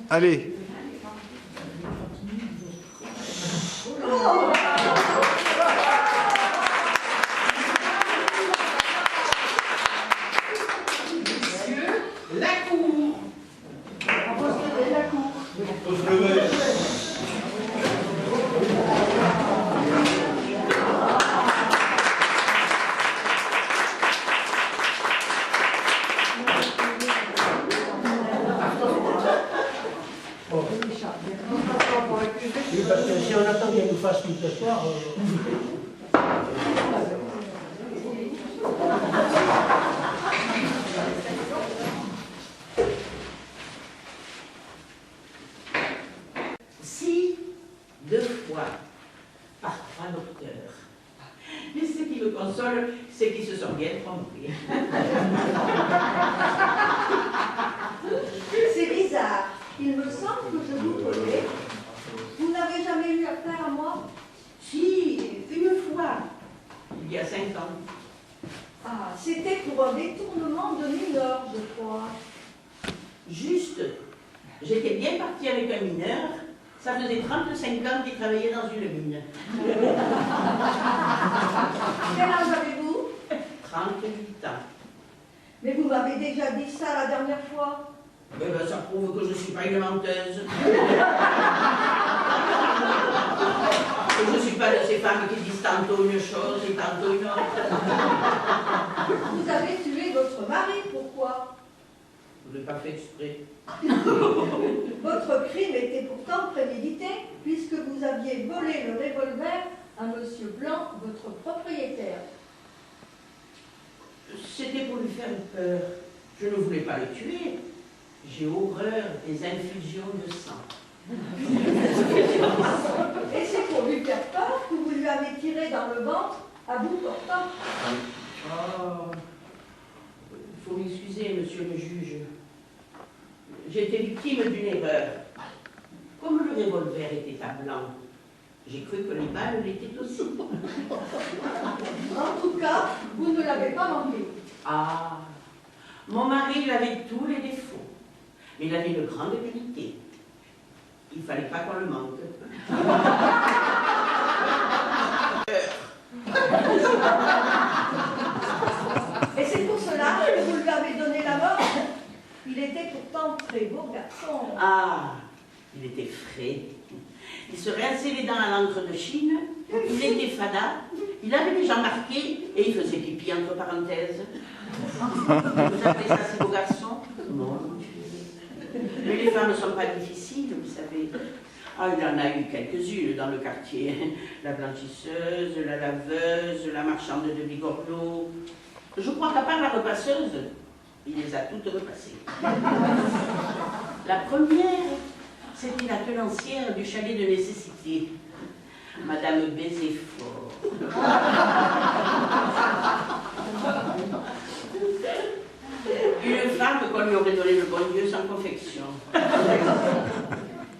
Allez. Parce que si on attend qu'elle nous fasse tout ce soir... Si, 2 fois, par 3 docteurs. Mais ce qui me console, c'est qu'ils se sont bien trompés. C'est bizarre. Il me semble que je vous connais. Vous n'avez jamais eu affaire à moi? Si, une fois, il y a 5 ans. Ah, c'était pour un détournement de mineur, je crois. Juste, j'étais bien partie avec un mineur. Ça faisait 35 ans qu'il travaillait dans une mine. Quel âge avez-vous? 38 ans. Mais vous m'avez déjà dit ça la dernière fois. Eh ben, ça prouve que je ne suis pas une menteuse. Que je ne suis pas de ces femmes qui disent tantôt une chose et tantôt une autre. Vous avez tué votre mari, pourquoi? Je ne l'ai pas fait exprès. Votre crime était pourtant prémédité, puisque vous aviez volé le revolver à Monsieur Blanc, votre propriétaire. C'était pour lui faire peur. Je ne voulais pas le tuer. J'ai horreur des infusions de sang. Et c'est pour lui faire peur que vous lui avez tiré dans le ventre à bout portant. Oh, il faut m'excuser, monsieur le juge. J'ai été victime d'une erreur. Comme le revolver était à blanc, j'ai cru que les balles l'étaient aussi. En tout cas, vous ne l'avez pas manqué. Ah, mon mari il avait tous les défauts, mais il avait une grande qualité. Il ne fallait pas qu'on le manque. Et c'est pour cela que vous lui avez donné la mort. Il était pourtant très beau garçon. Ah, il était frais. Il se rinçait les dents à l'encre de Chine, il était fada, il avait les jambes marquées et il faisait pipi entre parenthèses. Vous appelez ça ces beaux garçons? Mon Dieu. Mais les femmes ne sont pas difficiles, vous savez. Ah, il en a eu quelques-unes dans le quartier. La blanchisseuse, la laveuse, la marchande de bigorneaux. Je crois qu'à part la repasseuse, il les a toutes repassées. La première, c'était la tenancière du chalet de nécessité, Madame Baiserfort. Une femme qu'on lui aurait donné le bon Dieu sans confection.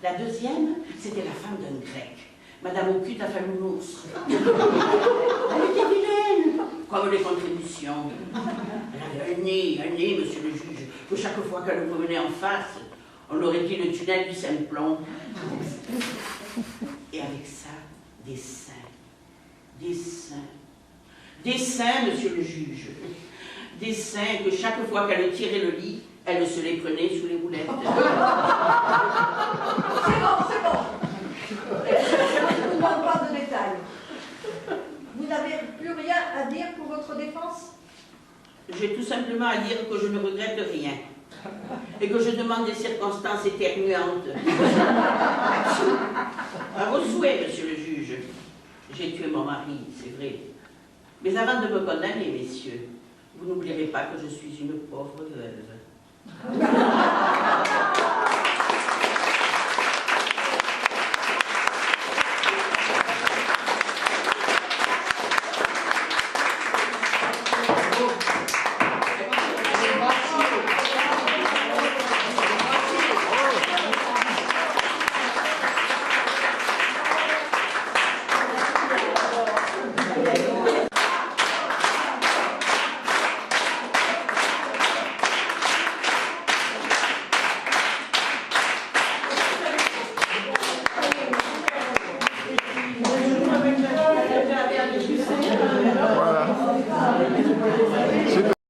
La deuxième, c'était la femme d'un grec, Madame Ocute Afalmounos. Elle était vilaine, comme les contributions. Elle avait un nez, monsieur le juge, que chaque fois qu'elle nous revenait en face, on aurait dit le tunnel du Simplon. Et avec ça, des seins. Des seins. Des seins, monsieur le juge. Des seins que chaque fois qu'elle tirait le lit, elle se les prenait sous les roulettes. C'est bon, c'est bon. Je ne vous demande pas de détails. Vous n'avez plus rien à dire pour votre défense? J'ai tout simplement à dire que je ne regrette rien. Et que je demande des circonstances éternuantes. À vos souhaits, monsieur le juge. J'ai tué mon mari, c'est vrai. Mais avant de me condamner, messieurs, vous n'oublierez pas que je suis une pauvre veuve.